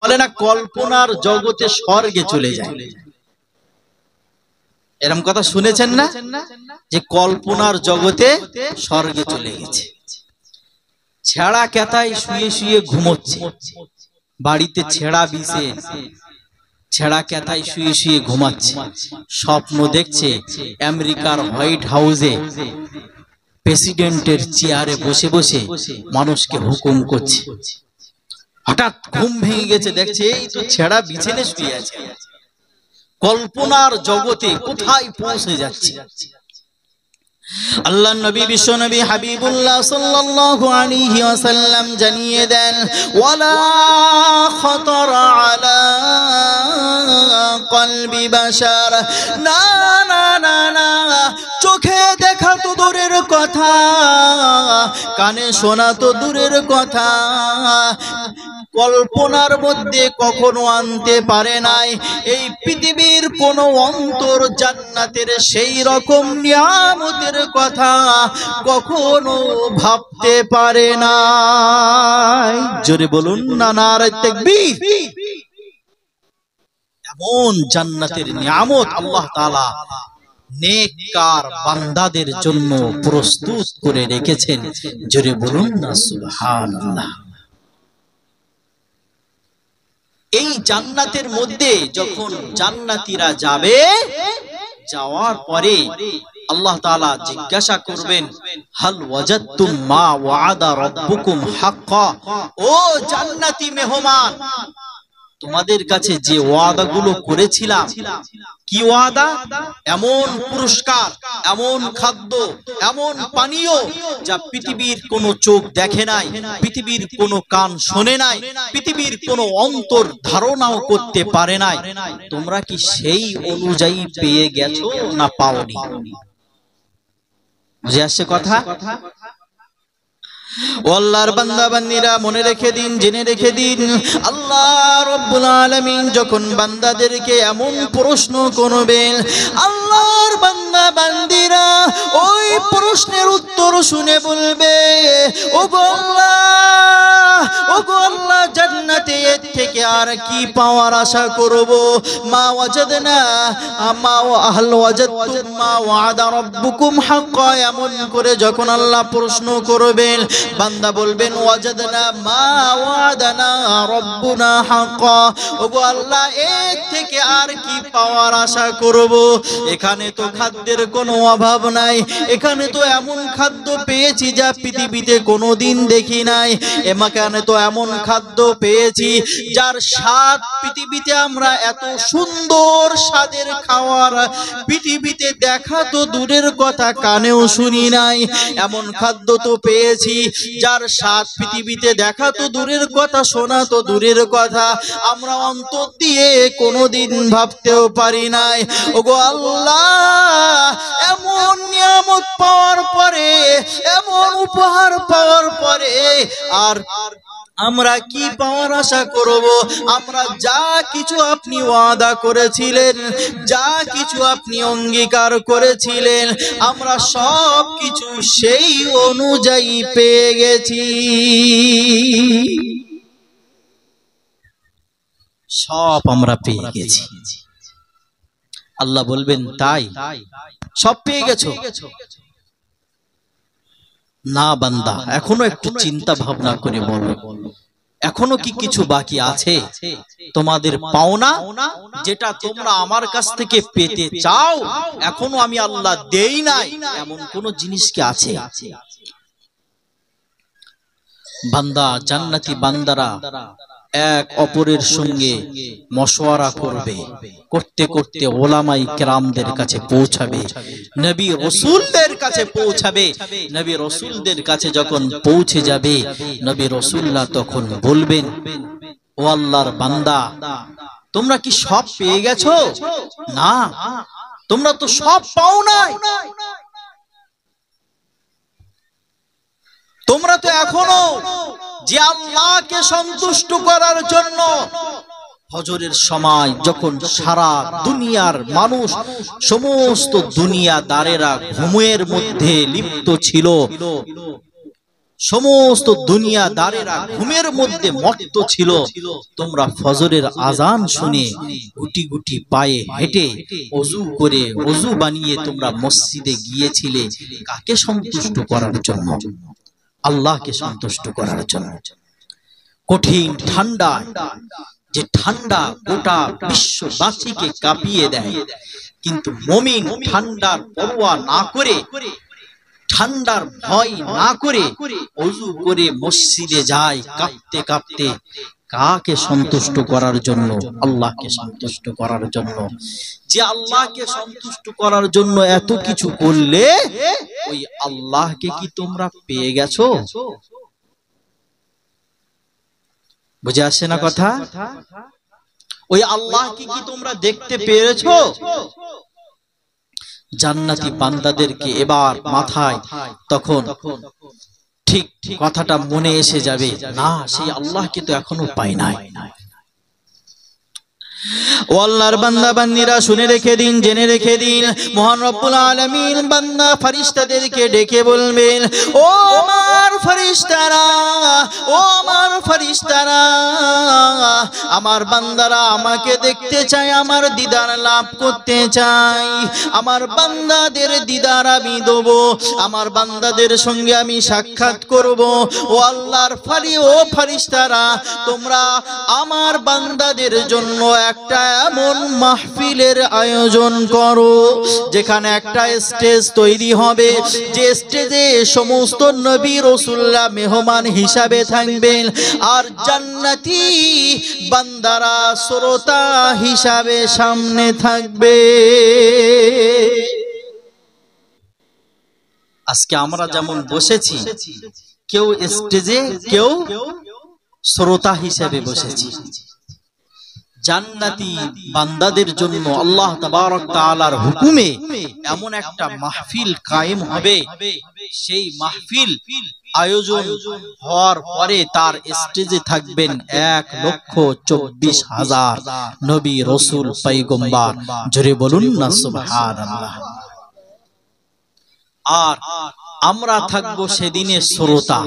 বলে না কল্পনার জগতে স্বর্গে চলে যায়। এরকম কথা শুনেছেন না, যে কল্পনার জগতে স্বর্গে চলে গেছে। ছেঁড়া কেতায় শুয়ে শুয়ে ঘুমোচ্ছে, বাড়িতে ছেঁড়া বিছে ছেঁড়া কেতায় শুয়ে শুয়ে ঘুমাচ্ছে। স্বপ্ন দেখছে আমেরিকার হোয়াইট হাউসে প্রেসিডেন্টের চেয়ারে বসে বসে মানুষকে হুকুম করছে। হঠাৎ ঘুম ভেঙে গেছে, দেখছে এই তো ছেঁড়া বিছানে শুয়ে আছে। কল্পনার জগতে কোথায় পৌঁছে যাচ্ছে। আল্লাহ নবী বিশ্ব নবী হাবিবুল্লাহ সাল্লাল্লাহু আলাইহি ওয়াসাল্লাম জানিয়ে দেন, ওয়ালা খাতারা আলা কলবি বাশার, না না না না, চোখে দেখা তো দূরের কথা, কানে শোনা তো দূরের কথা, কল্পনার মধ্যে কখনো আনতে পারে নাই এই পৃথিবীর কোন অন্তর জান্নাতের সেই রকম নিয়ামতের কথা কখনো ভাবতে পারে নাই। জোরে বলুন না নারে তাকবীর। এমন জান্নাতের নিয়ামত আল্লাহ তাআলা নেককার বান্দাদের জন্য প্রস্তুত করে রেখেছেন। জোরে বলুন না সুবহানাল্লাহ। এই জান্নাতের মধ্যে যখন জান্নাতীরা যাবে, যাওয়ার পরে আল্লাহ তাআলা জিজ্ঞাসা করবেন, হাল ওয়াজাদতুম মা ওয়াদা রাব্বুকুম হাক্কা, ও জান্নাতি মেহমান, তোমাদের কাছে যে ওয়াদাগুলো করেছিলাম, কি ওয়াদা? এমন পুরস্কার, এমন খাদ্য, এমন পানীয় যা পৃথিবীর কোনো চোখ দেখে নাই, পৃথিবীর কোনো কান শোনে নাই, পৃথিবীর কোনো অন্তর ধারণাও করতে পারে নাই। তোমরা কি সেই অনুযায়ী পেয়ে গেছো না পাওনি? বুঝে আসছে কথা? ও আল্লাহর বান্দা বান্দীরা, মনে রেখে দিন, জেনে রেখে দিন, আল্লাহ রাব্বুল আলামিন যখন বান্দাদেরকে এমন প্রশ্ন করবেন, আল্লাহর বান্দা বান্দীরা ওই প্রশ্নের উত্তর শুনে বলবে, ওগো আল্লাহ, ওগো আল্লাহ, জান্নাতে এর থেকে আর কি পাওয়ার আশা করব? মা ওয়াজাদনা মা আহল ওয়াজাদতুম মা ওয়াদা রাব্বুকুম হাক্কা, এমন করে যখন আল্লাহ প্রশ্ন করবেন, বান্দা বলবেন, ওয়াজাদনা মা ওয়াদানা রাব্বুনা হাক্কা, ওগো আল্লাহ, এর থেকে আর কি পাওয়ার আশা করব? এখানে তো খাদ্যের কোনো অভাব নাই, এখানে তো এমন খাদ্য পেয়েছি যা পৃথিবীতে কোনোদিন দেখি নাই, এখানে তো এমন খাদ্য পেয়েছি যার স্বাদ পৃথিবীতে আমরা এত সুন্দর স্বাদের খাওয়ার পৃথিবীতে দেখা তো দূরের কথা, কানেও শুনি নাই, এমন খাদ্য তো পেয়েছি যার স্বাদ পৃথিবীতে দেখা তো দূরের কথা, শোনা তো দূরের কথা, আমরা অন্তর দিয়ে কোনোদিন ভাবতেও পারি নাই। ওগো আল্লাহ, এমন নিয়ামত পাওয়ার পরে, এমন উপহার পাওয়ার পরে আর আমরা কি পাওয়ার আশা করব? আমরা যা কিছু আপনি ওয়াদা করেছিলেন, যা কিছু আপনি অঙ্গীকার করেছিলেন, আমরা সব কিছু সেই অনুযায়ী পেয়ে গেছি, সব আমরা পেয়ে গেছি। আল্লাহ বলবেন, তাই সব পেয়ে গেছো? না বান্দা, এখনো একটু চিন্তা ভাবনা করে বলো, এখনো কি কিছু বাকি আছে তোমাদের পাওনা, যেটা তোমরা আমার কাছ থেকে পেতে চাও, এখনো আমি আল্লাহ দেই নাই, এমন কোন জিনিস কি আছে? বান্দা, জান্নাতি বান্দারা এক অপরের সঙ্গে মশওয়ারা করবে, করতে করতে ওলামাই কেরামদের কাছে পৌঁছাবে, নবী রাসূলদের কাছে পৌঁছাবে। নবী রাসূলদের কাছে যখন পৌঁছে যাবে, নবী রাসূলুল্লাহ তখন বলবেন, ও আল্লাহর বান্দা, তোমরা কি সব পেয়ে গেছো? না, তোমরা তো সব পাও নাই, তোমরা তো এখনো যে আল্লাহকে সন্তুষ্ট করার জন্য ফজরের সময় যখন সারা দুনিয়ার মানুষ, সমস্ত দুনিয়াদারেরা ঘুমের মধ্যে লিপ্ত ছিল, সমস্ত দুনিয়াদারেরা ঘুমের মধ্যে মত্ত ছিল, তোমরা ফজরের আজান শুনে গুটি গুটি পায়ে হেঁটে ওযু করে ওযু বানিয়ে তোমরা মসজিদে গিয়েছিলে কাকে সন্তুষ্ট করার জন্য? আল্লাহকে সন্তুষ্ট করার জন্য। কঠিন ঠান্ডা, যে ঠান্ডা গোটা বিশ্ববাসীকে কাঁপিয়ে দেয়, কিন্তু মুমিন ঠান্ডার পরোয়া না করে, ঠান্ডার ভয় না করে ওযু করে মসজিদে যায় কাঁপতে কাঁপতে। কাকে সন্তুষ্ট করার জন্য? আল্লাহকে সন্তুষ্ট করার জন্য। যে আল্লাহকে সন্তুষ্ট করার জন্য এত কিছু করলে, ওই আল্লাহকে কি তোমরা পেয়ে গেছো? বুঝে আসে না কথা? ওই আল্লাহকে কি তোমরা দেখতে পেরেছো? জান্নাতি বান্দাদেরকে এবার মাথায় তখন ঠিক কথাটা মনে এসে যাবে, না সেই আল্লাহকে তো এখনো পাই নাই। ও আল্লাহর বান্দা বান্দিরা শুনে রেখে দিন, জেনে রেখে দিন, মহান রব্বুল আলামিন বান্দা ফেরেশতাদেরকে ডেকে বলবেন, ও আমার ফেরেশতারা, ও আমার ফেরেশতারা, আমার বান্দারা আমাকে দেখতে চায়, আমার দিদার লাভ করতে চাই, আমার বান্দাদের দিদার আমি দেব, আমার বান্দাদের সঙ্গে আমি সাক্ষাৎ করব। ও আল্লাহর ফেরেশতারা, তোমরা আমার বান্দাদের জন্য একটা এমন মাহফিলের আয়োজন করো যেখানে একটা স্টেজ তৈরি হবে, যে স্টেজে সমস্ত নবী রাসূলরা মেহমান হিসাবে থাকবেন, আর জান্নাতি বান্দারা শ্রোতা হিসাবে সামনে থাকবে। আজকে আমরা যেমন বসেছি, কেউ স্টেজে, কেউ শ্রোতা হিসাবে বসেছি। জান্নাতি বান্দাদের জন্য আল্লাহ তাবারক তাআলার হুকুমে এমন একটা মাহফিল কায়েম হবে, সেই মাহফিল আয়োজন হওয়ার পরে তার স্টেজে থাকবেন 1,24,000 নবী রাসূল পয়গম্বর। জোরে বলুন না সুবহানাল্লাহ। আর আমরা থাকবো সেদিনে শ্রোতা।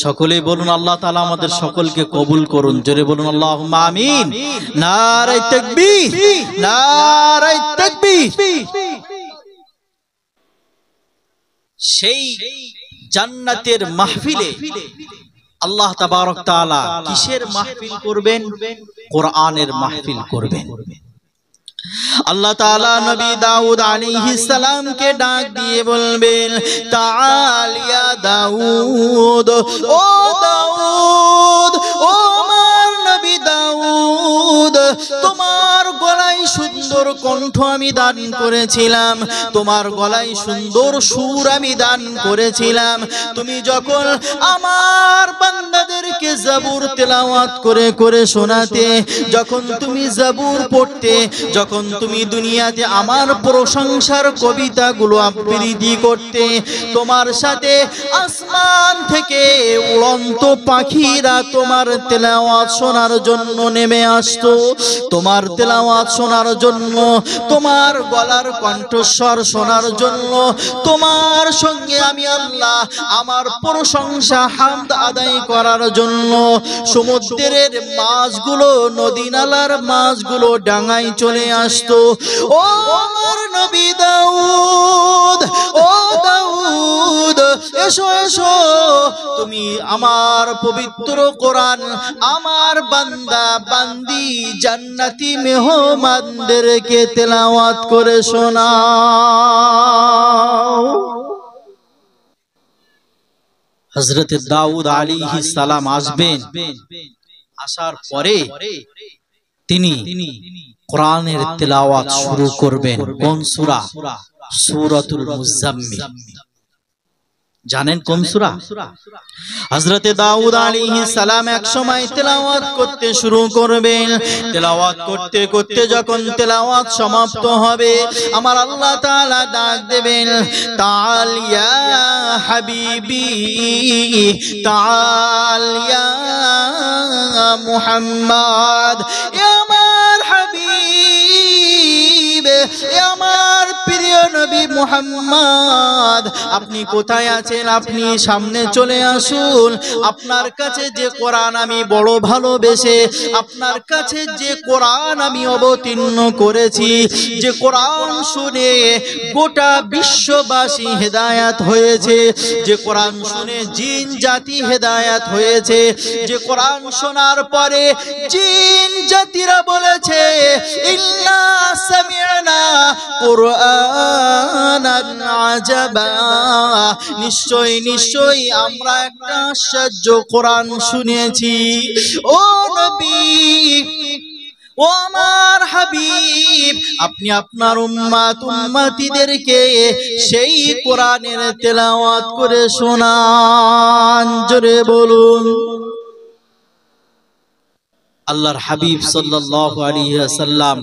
সকলে বলুন আল্লাহ তাআলা আমাদের সকলকে কবুল করুন। জোরে বলুন আল্লাহুম্মা আমিন। নারে তাকবীর, নারে তাকবীর। সেই জান্নাতের মাহফিলে আল্লাহ তাবারক তাআলা কিসের মাহফিল করবেন? কোরআনের মাহফিল করবেন। আল্লাহ তাআলা নবী দাউদ আলাইহিস সালামকে ডাক দিয়ে বলবেন, তাআল ইয়া দাউদ, ও দাউদ, ও আমার নবী দাউদ, তোমার গলায় সুন্দর কণ্ঠ আমি দান করেছিলাম, তোমার গলায় সুন্দর সুর আমি দান করেছিলাম। তুমি যখন আমার বান্দাদেরকে জাবুর তেলাওয়াত করে করে শোনাতে, যখন তুমি জাবুর পড়তে, যখন তুমি দুনিয়াতে আমার প্রশংসার কবিতাগুলো আবৃত্তি করতে, তোমার সাথে আসমান থেকে উড়ন্ত পাখিরা তোমার তেলাওয়াত শোনার জন্য নেমে আসতো, তোমার তেলাওয়াত শোনার জন্য, তোমার গলার কণ্ঠস্বর শোনার জন্য, তোমার সঙ্গে আমি আল্লাহ আমার প্রশংসা হামদ আদায় করার জন্য সমুদ্রের মাছগুলো, নদী নালার মাছগুলো ডাঙায় চলে আসতো। ও আমার নবী দাউদ, ও দাউদ, এসো এসো, তুমি আমার পবিত্র কোরআন আমার বান্দা বান্দি জান্নাতি মেহমানদেরকে তেলাওয়াত করে শোনাও। হযরত দাউদ আলাইহিস সালাম আসবেন, আসার পরে তিনি কোরআনের তেলাওয়াত শুরু করবেন। কোন সূরা? সূরাতুল মুজাম্মিল। জানেন কোন সূরা? হযরত দাউদ আলাইহিস সালাম এক সময় তেলাওয়াত করতে শুরু করবেন। তেলাওয়াত করতে করতে যখন তেলাওয়াত সমাপ্ত হবে, আমার আল্লাহ তাআলা ডাক দেবেন, তাআল ইয়া হাবিবি, তাআল ইয়া মুহাম্মদ, আমার হাবিব, আমার প্রিয় নবী মুহাম্মদ মুহাম্মদ আপনি কোথায় আছেন আপনি সামনে চলে আসুন আপনার কাছে যে কোরআন আমি বড় ভালোবেসে আপনার কাছে যে কোরআন আমি অবতীর্ণ করেছি যে কোরআন শুনে গোটা বিশ্ববাসী হেদায়েত হয়েছে যে কোরআন শুনে জিন জাতি হেদায়েত হয়েছে যে কোরআন শোনার পরে জিন জাতিরা বলেছে ইল্লা সামি'না কুরআনান আজাবা নিশ্চয় নিশ্চয় আমরা একটা আশ্চর্য কোরআন শুনেছি ও নবী ও আমার হাবিব আপনি আপনার উম্মত উম্মতিদেরকে সেই কোরআনের তেলাওয়াত করে শোনান জোরে বলুন আল্লাহর হাবিব সাল্লাল্লাহু আলাইহি ওয়াসাল্লাম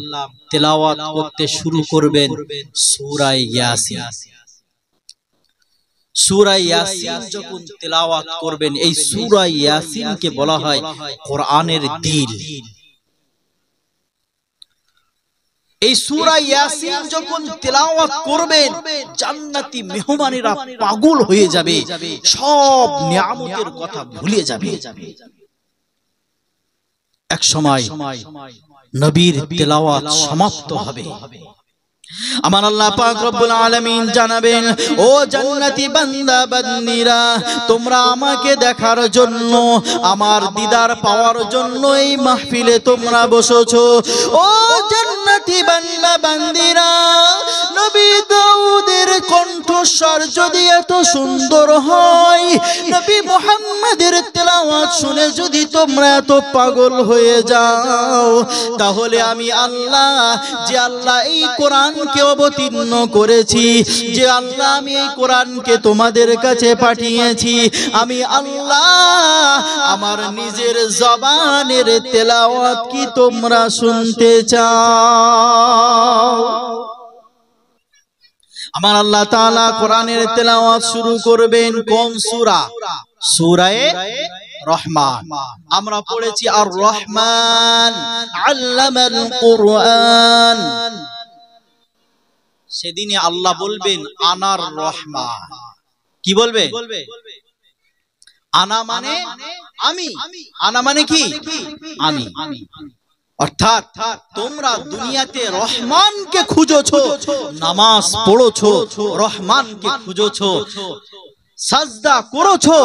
তেলাওয়াত করতে শুরু করবেন সূরা ইয়াসিন সূরা ইয়াসিন যখন তেলাওয়াত করবেন এই সূরা ইয়াসিনকে বলা হয় কোরআনের দিল এই সূরা ইয়াসিন যখন তেলাওয়াত করবেন জান্নাতি মেহমানেরা পাগল হয়ে যাবে সব নিয়ামতের কথা ভুলে যাবে এক সময় নবীর তেলাওয়াত সমাপ্ত হবে আমার আল্লাহ পাক রব্বুল আলামিন জানাবেন ও জান্নাতি বান্দা বান্দীরা তোমরা আমাকে দেখার জন্য আমার দিদার পাওয়ার জন্য এই মাহফিলে তোমরা বসেছো ও জান্নাতি বান্দা বান্দীরা নবী দাউদের কণ্ঠস্বর যদি এত সুন্দর হয় নবী মুহাম্মাদের তেলাওয়াত শুনে যদি তোমরা এত পাগল হয়ে যাও তাহলে আমি আল্লাহ যে আল্লাহ এই কোরআন কে অবতীর্ণ করেছি যে আল্লাহ আমি এই কোরআনকে তোমাদের কাছে পাঠিয়েছি আমি আল্লাহ আমার নিজের জবানের তেলাওয়াত কি তোমরা শুনতে চাও আমার আল্লাহ তাআলা কোরআনের তেলাওয়াত শুরু করবেন কোন সূরা সূরায়ে রহমান আমরা পড়েছি আর রহমান আল্লামাল কুরআন সেদিনে আল্লাহ বলবেন আনার রহমান কি বলবে আনা মানে আমি আনা মানে কি আমি অর্থাৎ তোমরা দুনিয়াতে রহমানকে খুঁজোছো নামাজ পড়োছো রহমানকে খুঁজোছো সাজদা করেছো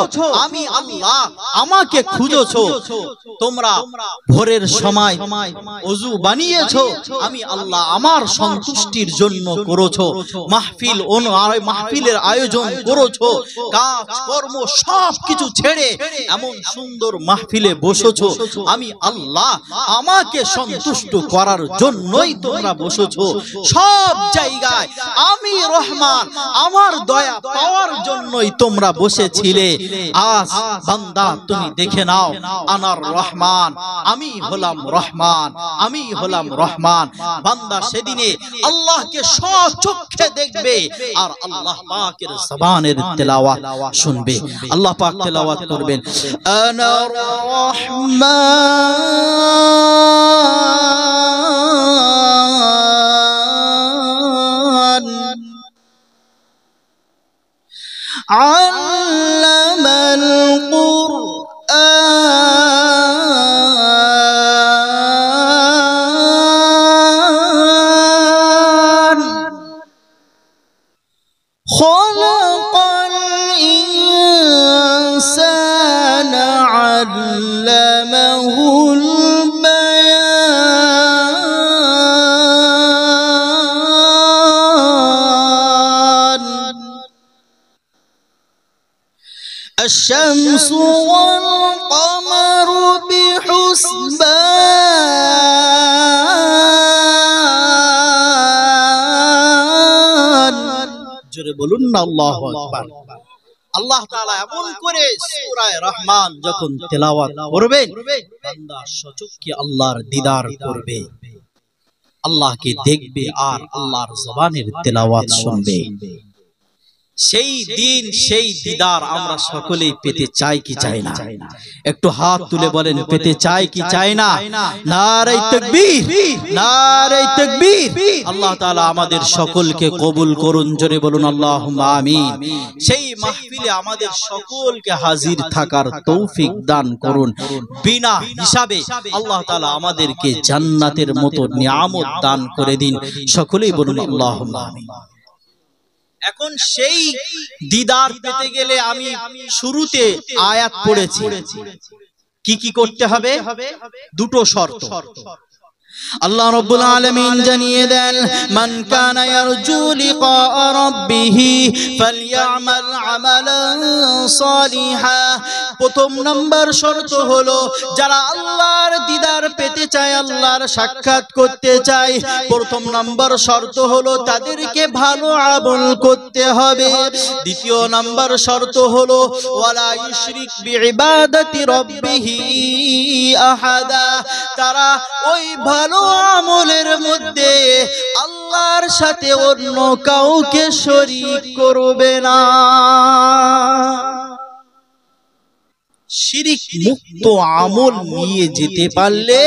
আমি আল্লাহ আমাকে খুঁজোছো তোমরা ভোরের সময় ওযু বানিয়েছো আমি আল্লাহ আমার সন্তুষ্টির জন্য করেছো মাহফিলের আয়োজন করেছো কাজ কর্ম সবকিছু ছেড়ে এমন সুন্দর মাহফিলে বসেছো আমি আল্লাহ আমাকে সন্তুষ্ট করার জন্যই তোমরা বসেছো সব জায়গায় আমি রহমান আমার দয়া পাওয়ার জন্যই তোমরা বসেছিলে আজ বান্দা তুমি দেখে নাও আনার রহমান আমি হলাম রহমান আমি হলাম রহমান বান্দা সেদিনে আল্লাহকে স্বচক্ষে দেখবে আর আল্লাহ পাকের জবানের তেলাওয়াত শুনবে আল্লাহ পাক তেলাওয়াত করবেন আনার রহমান علم القرآن خلق الإنسان علمه الشمس والقمر بحسبان জোরে বলুন না আল্লাহু আকবার আল্লাহ তাআলা এমন করে সূরা রহমান যখন তেলাওয়াত করবেন বান্দা সচক্ষে আল্লাহর দিদার করবে আল্লাহকে দেখবে আর আল্লাহর জবানের তেলাওয়াত শুনবে সেই দিন সেই দিদার আমরা সকলেই পেতে চাই কি চাই না? একটু হাত তুলে বলেন, পেতে চাই কি চাই না? নারে তাকবীর, নারে তাকবীর। আল্লাহ তাআলা আমাদের সকলকে কবুল করুন, জোরে বলুন আল্লাহুম্মা আমিন। সেই মাহফিলে আমাদের সকলকে হাজির থাকার তৌফিক দান করুন। বিনা হিসাবে আল্লাহ তাআলা আমাদেরকে জান্নাতের মতো নিয়ামত দান করে দিন। সকলেই বলুন আল্লাহুম্মা আমিন। এখন সেই দিদার পেতে গেলে আমি শুরুতে আয়াত পড়েছি, কি কি করতে হবে? দুটো শর্ত। আল্লাহ রাব্বুল আলামিন জানিয়ে দেন, মান কানা ইয়ারজু লিকা রাব্বিহি ফালইআমাল আমালান সালিহা। প্রথম নাম্বার শর্ত হলো, যারা আল্লাহর দিদার পেতে চায়, আল্লাহর সাক্ষাৎ করতে চায়, প্রথম নাম্বার শর্ত হলো তাদেরকে ভালো আমল করতে হবে। দ্বিতীয় নাম্বার শর্ত হলো ওয়ালা ইউশরিক বিইবাদাতি রাব্বিহি আহাদা। তারা ওই ভালো আমলের মধ্যে আল্লাহর সাথে অন্য কাউকে শরীক করবে না। শিরিক মুক্ত আমল নিয়ে যেতে পারলে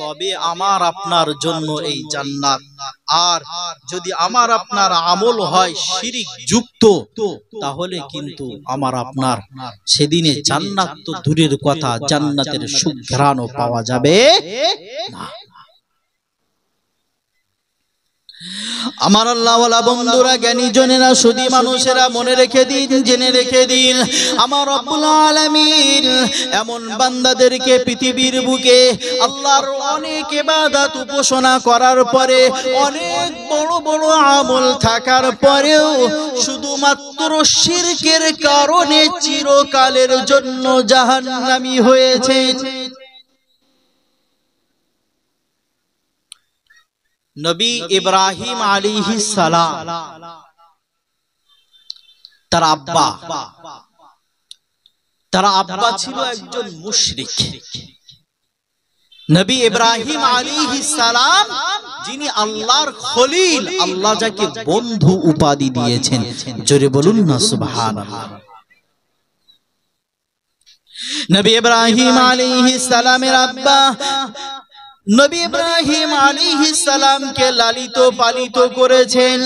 তবে আমার আপনার জন্য এই জান্নাত। আর যদি আমার আপনার আমল হয় শিরিক যুক্ত, তাহলে কিন্তু আমার আপনার সেদিনে জান্নাত তো দূরের কথা, জান্নাতের সুঘ্রাণও পাওয়া যাবে না। আমার আল্লাহওয়ালা বন্ধুরা, জ্ঞানী জনেরা, সুধী মানুষেরা, মনে রেখে দিন, জেনে রেখে দিন, আমার রব্বুল আলামিন এমন বান্দাদেরকে পৃথিবীর বুকে আল্লাহর অনেক ইবাদত উপাসনা করার পরে, অনেক বড় বড় আমল থাকার পরেও শুধুমাত্র শিরকের কারণে চিরকালের জন্য জাহান্নামী হয়েছে। নবী ইব্রাহিম আলাইহিস সালাম, তার আব্বা ছিল একজন মুশরিক। নবী ইব্রাহিম আলাইহিস সালাম, যিনি আল্লাহর খলিল, আল্লাহ যাকে বন্ধু উপাধি দিয়েছেন, জোরে বলুন না সুবহানাল্লাহ। নবী ইব্রাহিম আলাইহিস সালামের আব্বা নবী ইব্রাহিম আলাইহিস সালামকে লালিত পালিত করেছেন,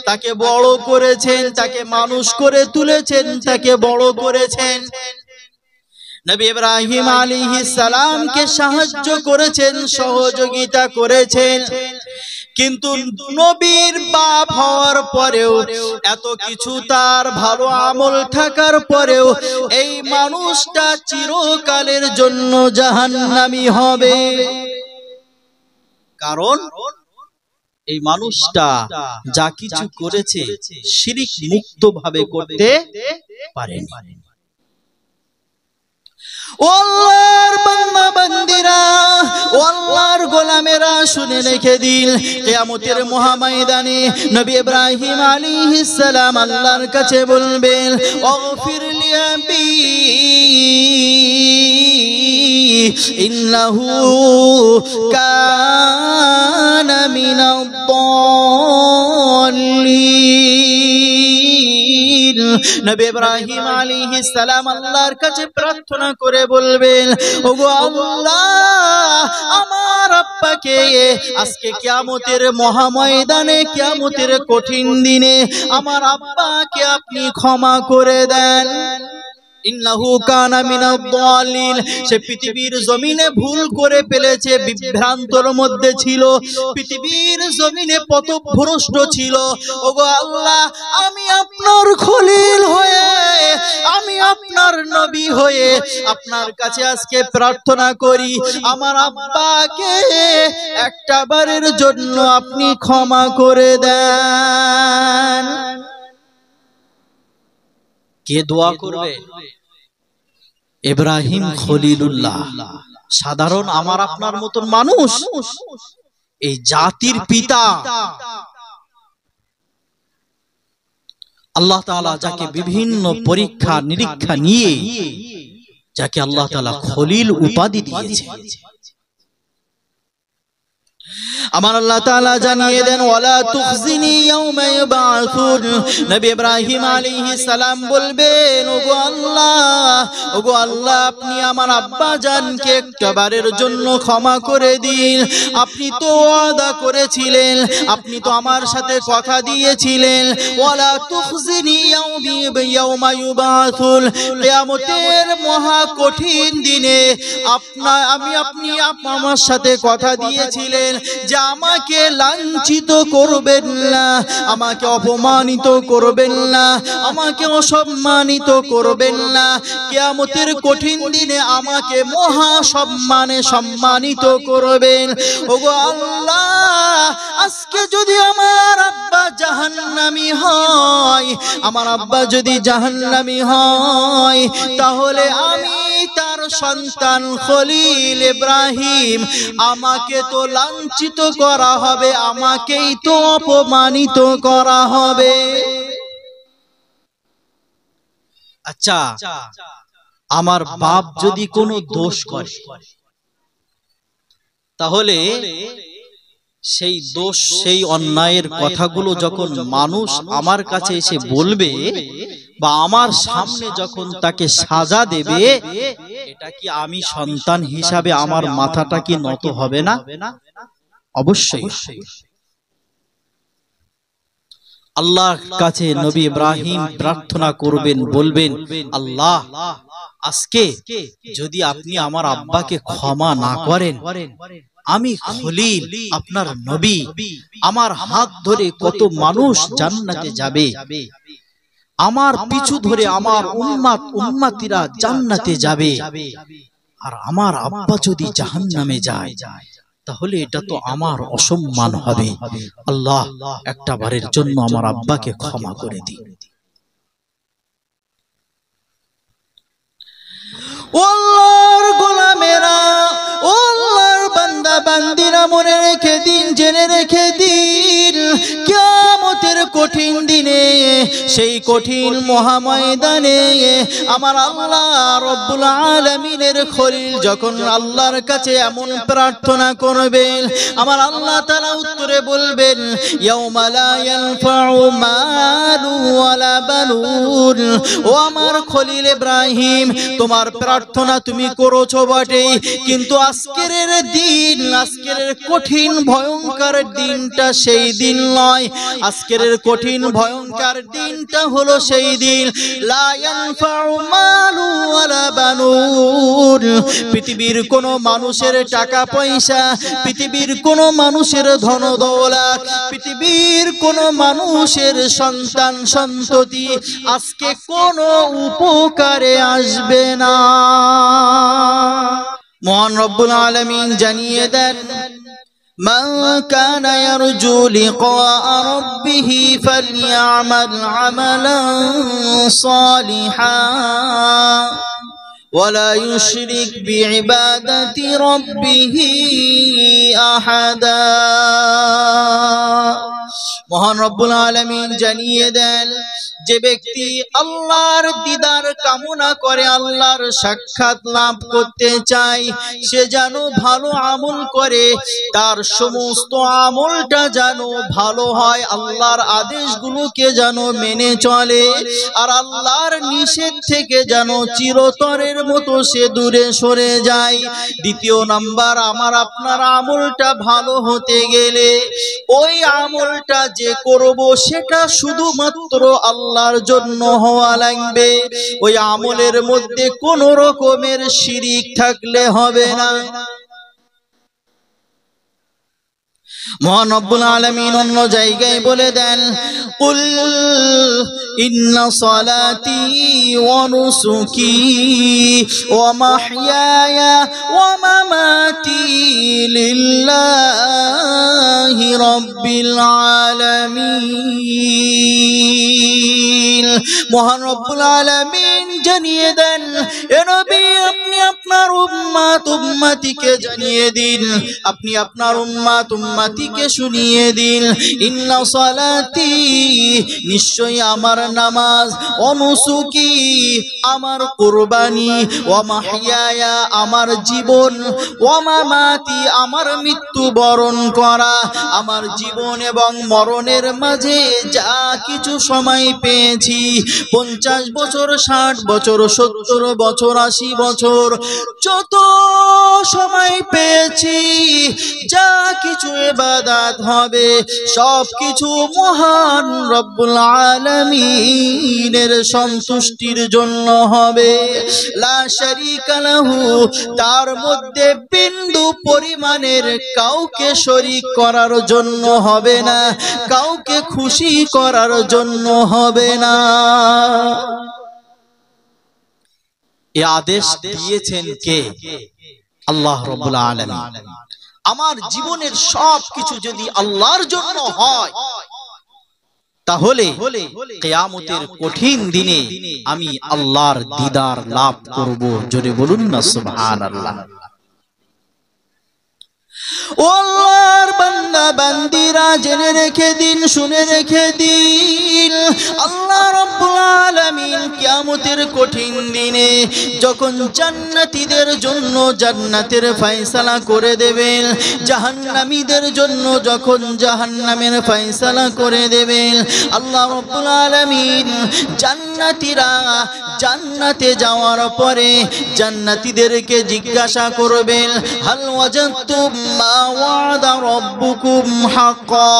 তাকে বড় করেছেন, তাকে মানুষ করে তুলেছেন, তাকে বড় করেছেন। নবী ইব্রাহিম আলাইহিস সালামকে সাহায্য করেছেন, সহযোগিতা করেছেন। কিন্তু নবীর বাপ হওয়ার পরেও, এত কিছু তার ভালো আমল থাকার পরেও, এই মানুষটা চিরকালের জন্য জাহান্নামী হবে। কারণ এই মানুষটা যা কিছু করেছে শিরিক মুক্ত ভাবে করতে পারেনি। ও আল্লাহর বান্দা বান্দিরা, ও আল্লাহর গোলামেরা, শুনে রেখে দিন, কিয়ামতের মহাময়দানে নবী ইব্রাহিম আলাইহিস সালাম আল্লাহর কাছে বলবেন, ওগফির লি আবি ইন্নাহু কানা মিনাদ দাল্লিন। নবী ইব্রাহিম আলাইহিস সালাম আল্লাহর কাছে প্রার্থনা করে বলবেন, ওগো আল্লাহ, আমার আব্বাকে আজকে কিয়ামতের মহাময়দানে, কিয়ামতের কঠিন দিনে আমার আব্বাকে আপনি ক্ষমা করে দেন। ইন্নাহু কানা মিনাদ দাল্লিন। সে পৃথিবীর জমিনে ভুল করে ফেলেছে, বিভ্রান্তর মধ্যে ছিল, পৃথিবীর জমিনে পথভ্রষ্ট ছিল। ওগো আল্লাহ, আমি আপনার খলিল হয়ে, আমি আপনার নবী হয়ে আপনার কাছে আজকে প্রার্থনা করি, আমার আব্বাকে একটা বারের জন্য আপনি ক্ষমা করে দেন। কে দোয়া করবে? ইব্রাহিম খলিলুল্লাহ, সাধারণ আমার আপনার মতন মানুষ, এই জাতির পিতা। আল্লাহ তাআলা যাকে বিভিন্ন পরীক্ষা নিরীক্ষা নিয়ে যাকে আল্লাহ তাআলা খলিল উপাধি দিয়েছে। আমার আল্লাহ তাআলা জানিয়ে দেন ওয়ালা তুখজিনি ইয়াউমা ইউবাসুন। নবী ইব্রাহিম আলাইহিস সালাম বলবেন ওগো আল্লাহ আপনি আমার আব্বা জানকে একবারের জন্য ক্ষমা করে দিন। আপনি তো ওয়াদা করেছিলেন, আপনি তো আমার সাথে কথা দিয়েছিলেন ওয়ালা তুখজিনি ইয়াউমা ইউবাসুন। কিয়ামতের মহা কঠিন দিনে আপনি আমার সাথে কথা দিয়েছিলেন যে আমাকে লাঞ্ছিত করবেন না, আমাকে অপমানিত করবেন না, আমাকে অসম্মানিত করবেন না। কিয়ামতের কঠিন দিনে আমাকে মহা সম্মানে সম্মানিত করবেন। ওগো আল্লাহ আজকে যদি আমার আব্বা জাহান্নামী হয়, আমার আব্বা যদি জাহান্নামী হয়, তাহলে আমি তার সন্তান খলিল ইব্রাহিম, আমাকে তো লাঞ্ছিত করা হবে, আমাকেই তো অপমানিত করা হবে। আচ্ছা, আমার বাপ যদি কোনো দোষ করে, তাহলে সেই দোষ সেই অন্যায়ের কথাগুলো যখন মানুষ আমার কাছে এসে বলবে বা আমার সামনে যখন তাকে সাজা দেবে, এটা কি আমি সন্তান হিসাবে আমার মাথাটা কি নত হবে না? অবশ্যই। আল্লাহর কাছে নবী ইব্রাহিম প্রার্থনা করবেন, বলবেন আল্লাহ আজকে যদি আপনি আমার আব্বাকে ক্ষমা না করেন, আমি খলিল আপনার নবী, আমার হাত ধরে কত মানুষ জান্নাতে যাবে, আমার পিছু ধরে আমার উম্মতিরা জান্নাতে যাবে, আর আমার আব্বা যদি জাহান্নামে যায় তাহলে এটা তো আমার অসম্মান হবে। আল্লাহ একটা বারের জন্য আমার আব্বাকে ক্ষমা করে দিন। আল্লাহর গোলামেরা, আল্লাহর বান্দা বান্দিরা মনে রেখে দিন, জেনে রেখে দিন, কিয়ামতের কঠিন দিনে, সেই কঠিন মহাময়দানে আমার আল্লাহ রব্বুল আলামিনের খলিল যখন আল্লাহর কাছে এমন প্রার্থনা করবেন, আমার আল্লাহ তাআলা উত্তরে বলবেন ইয়াউমা লা ইয়ানফাউ মালু ওয়ালা বানুন। ও আমার খলিল ইব্রাহিম, তোমার প্রার্থনা তুমি করেছো বটে, কিন্তু আজকের দিন, আজকের কঠিন ভয়ঙ্কর দিনটা সেই দিন নয়। আজকের কঠিন ভয়ঙ্কর দিনটা হলো সেই দিন লা ইয়ানফাউ মালু ওয়ালা বানুন। পৃথিবীর কোন মানুষের টাকা পয়সা, পৃথিবীর কোন মানুষের ধন দৌলত, পৃথিবীর কোন মানুষের সন্তান সন্ততি আজকে কোনো উপকারে আসবে না। মহান রব্বুল আলামিন জানিয়ে দেন মান কানা ইয়ারজু লিকা রাব্বিহি ফালইআমাল আমালান সালিহান ওয়ালা ইউশরিক বিইবাদাতি রাব্বিহি আহাদা। মহান রব্বুল আলামিন জানিয়ে দেন যে ব্যক্তি আল্লাহর দিদার কামনা করে, আল্লাহর সাক্ষাৎ লাভ করতে চায়, সে যেন ভালো আমল করে, তার সমস্ত আমলটা যেন ভালো হয়, আল্লাহর আদেশগুলোকে যেন মেনে চলে, আর আল্লাহর নিষেধ থেকে যেন চিরতরের মতো সে দূরে সরে যায়। দ্বিতীয় নাম্বার, আমার আপনার আমলটা ভালো হতে গেলে ওই আমলটা যে করব সেটা শুধুমাত্র আল্লাহর জন্য হওয়া লাগবে। ওই আমলের মধ্যে কোনো রকমের শিরিক থাকলে হবে না। মহান রব্বুল আলামিন অন্য জায়গায় বলে দেন কুল ইন্না সালাতি ওয়া নুসুকি ওয়া মাহইয়ায়া ওয়া মামাতি লিল্লাহি রাব্বিল আলামিন মহান রব্বুল আলামিন জানিয়ে দেন, এ নবী আপনি আপনার উম্মত উম্মতিকে জানিয়ে দিন, আপনি আপনার উম্মত উম্মতিকে শুনিয়ে দিন, ইন্না সালাতি নিশ্চয়ই আমার নামাজ, অনুসুকি আমার কুরবানি, ওয়া মাহইয়ায়া আমার জীবন, ওয়া মামাতি আমার মৃত্যু বরণ করা, আমার জীবন এবং মরণের মাঝে যা কিছু সময় পেয়েছি, 50 বছর 60 বছর 70 বছর 80 বছর যত সময় পেয়েছি, যা কিছু ইবাদত হবে সব কিছু মহান রব্বুল আলামিনের সন্তুষ্টির জন্য হবে। লা শারীকা লাহু, তার মধ্যে বিন্দু পরিমাণের কাউকে শরীক করার জন্য হবে না, কাউকে খুশি করার জন্য হবে না। এই আদেশ দিয়েছেন কে? আল্লাহ রাব্বুল আলামিন। আমার জীবনের সব কিছু যদি আল্লাহর জন্য হয়, তাহলে কিয়ামতের কঠিন দিনে আমি আল্লাহর দিদার লাভ করব। জোরে বলুন না সুবহানাল্লাহ। ও আল্লাহর বান্দা বান্দিরা, জেনে রেখে দিন, শুনে রেখে দিন, আল্লাহ রাব্বুল আলামিন কিয়ামতের কঠিন দিনে যখন জান্নাতীদের জন্য জান্নাতের ফয়সালা করে দেবেন, জাহান্নামীদের জন্য যখন জাহান্নামের ফয়সালা করে দেবেন, আল্লাহ রাব্বুল আলামিন জান্নাতীরা জান্নাতে যাওয়ার পরে জান্নাতীদেরকে জিজ্ঞাসা করবেন, হাল ওয়াজাদতুম মা ওয়াদা রাব্বুকুম হাক্কা।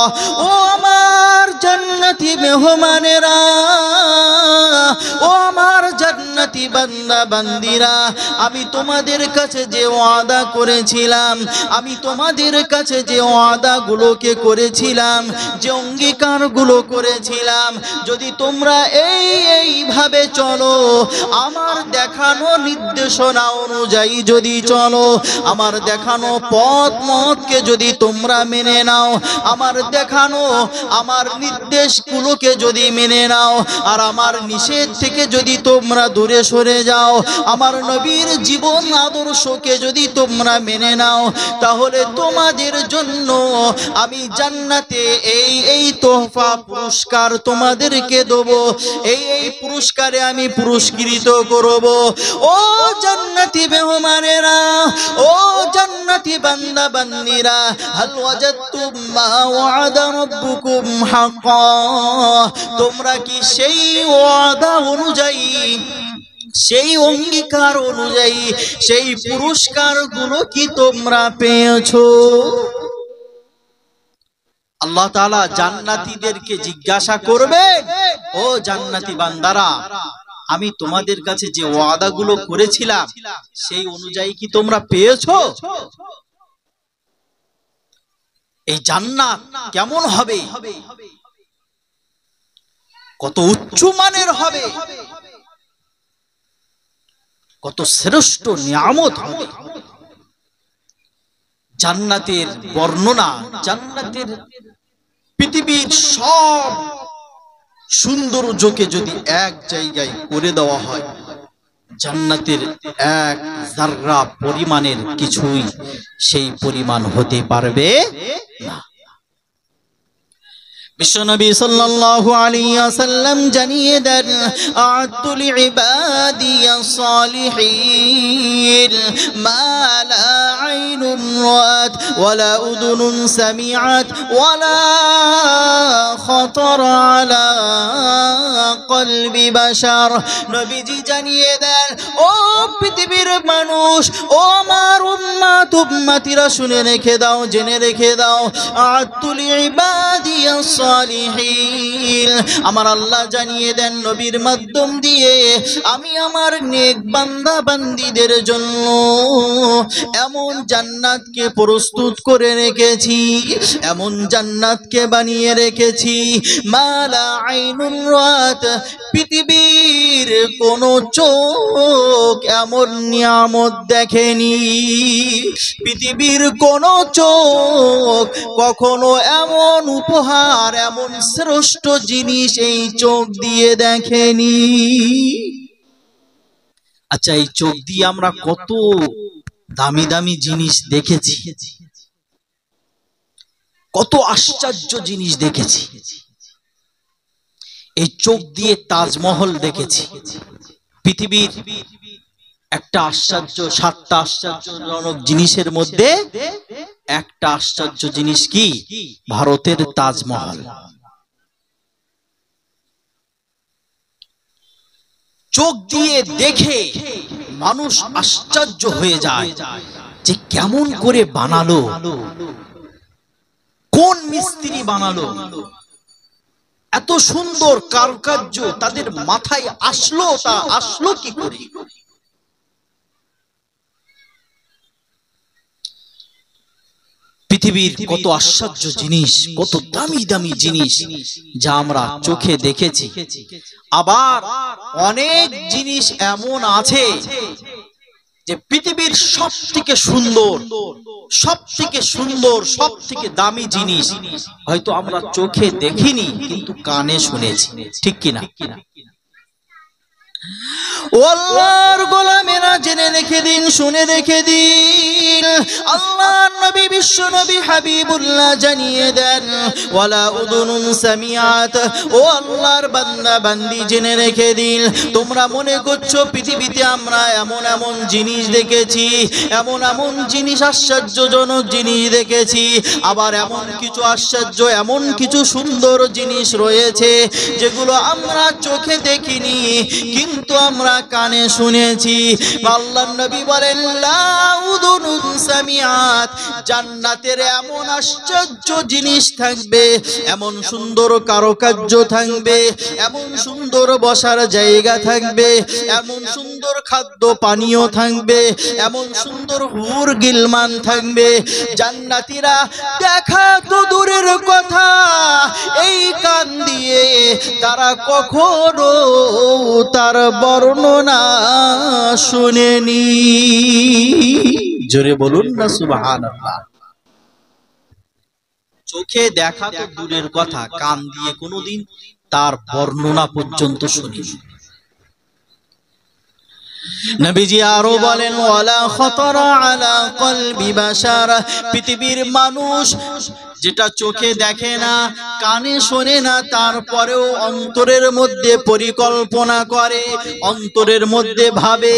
ও আমার জান্নাতি মেহমানেরা, ও আমার জান্নাতি বান্দা বান্দিরা, আমি তোমাদের কাছে যে ওয়াদা করেছিলাম, আমি তোমাদের কাছে যে ওয়াদাগুলোকে করেছিলাম, যে অঙ্গীকারগুলো করেছিলাম, যদি তোমরা এইভাবে চলো, আমার দেখানো নির্দেশনা অনুযায়ী যদি চলো, আমার দেখানো পথ মতকে যদি তোমরা মেনে নাও, আমার দেখানো আমার নির্দেশগুলোকে যদি মেনে নাও, আর আমার নিষেধ থেকে যদি তোমরা দূরে সরে যাও, আমার নবীর জীবন আদর্শকে যদি তোমরা মেনে নাও, তাহলে তোমাদের জন্য আমি জান্নাতে এই তোহফা পুরস্কার তোমাদেরকে দেব, এই পুরস্কারে আমি পুরস্কৃত করব। ও জান্নাতি মেহমানেরা, ও জান্নাতি বান্দা বান্দিরা, হাল ওয়াজাদতুম মা ওয়াদা রাব্বুকুম হাক্কা, তোমরা কি সেই ওয়াদা অনুযায়ী, সেই অঙ্গীকার অনুযায়ী সেই পুরস্কারগুলো কি তোমরা পেয়েছো? আল্লাহ তাআলা জান্নাতীদেরকে জিজ্ঞাসা করবে, ও জান্নাতি বান্দারা, আমি তোমাদের কাছে যে ওয়াদাগুলো করেছিলাম সেই অনুযায়ী কি তোমরা পেয়েছো? এই জান্নাত কেমন হবে, কত উচ্চ মানের হবে, কত শ্রেষ্ঠ নিয়ামত হবে। জান্নাতের বর্ণনা, জান্নাতের পৃথিবীর সব সৌন্দর্যকে যদি এক জায়গায় করে দেওয়া হয়, জান্নাতের এক যাররা পরিমাণের কিছুই সেই পরিমাণ হতে পারবে না। বিশ্বনবী সাল্লাল্লাহু আলাইহি ওয়াসাল্লাম জানিয়ে দেন, আ'আদতু লিইবাদিয়াস সালিহিন মা লা আইনুন রাআত ওয়ালা উযুনুন সামিআত ওয়ালা খাতারা আলা কলবি বাশার। নবীজি জানিয়ে দেন, ও পৃথিবীর মানুষ, ও আমার উম্মত উম্মতিরা, শুনে রেখে দাও, জেনে রেখে দাও, আ'আদতু লিইবাদিয়াস সালিহিন, আমার আল্লাহ জানিয়ে দেন নবীর মাধ্যম দিয়ে, আমি আমার নেক বান্দা বান্দীদের জন্য এমন জান্নাতকে প্রস্তুত করে রেখেছি, এমন জান্নাতকে বানিয়ে রেখেছি মালা আইনুন রাত, পৃথিবীর কোন চোখ এমন নিয়ামত দেখেনি, পৃথিবীর কোন চোখ কখনো এমন উপহার, এমন শ্রেষ্ঠ জিনিস এই চোখ দিয়ে দেখেনি। আচ্ছা, এই চোখ দিয়ে আমরা কত দামি দামি জিনিস দেখেছি, কত আশ্চর্য জিনিস দেখেছি। এই চোখ দিয়ে তাজমহল দেখেছি। পৃথিবীর একটা আশ্চর্য, সাতটা আশ্চর্যজনক জিনিসের মধ্যে একটা আশ্চর্য জিনিস কি? ভারতের তাজমহল। চোখ দিয়ে দেখে মানুষ আশ্চর্য হয়ে যায় যে কেমন করে বানালো, কোন মিস্ত্রি বানালো, এত সুন্দর কারুকার্য তাদের মাথায় আসলো, তা আসলো কি করে? পৃথিবীর কত আশ্চর্য জিনিস, কত দামি দামি জিনিস যা আমরা চোখে দেখেছি। আবার অনেক জিনিস এমন আছে যে পৃথিবীর সব থেকে সুন্দর, সব থেকে সুন্দর, সব থেকে দামি জিনিস হয়তো আমরা চোখে দেখিনি, কিন্তু কানে শুনেছি। ঠিক কিনা? আল্লাহর গোলামেরা জেনে রেখে দিন, শুনে রেখে দিন, আল্লাহর নবী বিশ্ব নবী হাবিবুল্লাহ জানিয়ে দেন, ওয়ালা উদুনুন সামিআত, ও আল্লাহর বান্দা বান্দি জেনে রেখে দিন, তোমরা মনে করছো পৃথিবীতে আমরা এমন এমন জিনিস দেখেছি, এমন এমন জিনিস, আশ্চর্যজনক জিনিস দেখেছি, আবার এমন কিছু আশ্চর্য, এমন কিছু সুন্দর জিনিস রয়েছে যেগুলো আমরা চোখে দেখিনি, কিন্তু আমরা কানে শুনেছি। আল্লাহর নবী বলেন, লা উদুনুন সামিআত, জান্নাতের এমন আশ্চর্য জিনিস থাকবে, এমন সুন্দর কারুকার্য থাকবে, এমন সুন্দর বসার জায়গা থাকবে, এমন সুন্দর খাদ্য পানীয় থাকবে, এমন সুন্দর হুর গিলমান থাকবে, জান্নাতীরা দেখা তো দূরের কথা, এই কান দিয়ে তারা কখনো তার বর্ণনা শুনেনি। জোরে বলুন না সুবহানাল্লাহ। চোখে দেখা তো দূরের কথা, কান দিয়ে কোনোদিন তার বর্ণনা পর্যন্ত শুনিনি। নবীজি আরো বলেন, ওয়ালা খাতারা আলা কলবি বাশার, পৃথিবীর মানুষ যেটা চোখে দেখে না, কানে শোনে না, তারপরেও অন্তরের মধ্যে পরিকল্পনা করে, অন্তরের মধ্যে ভাবে,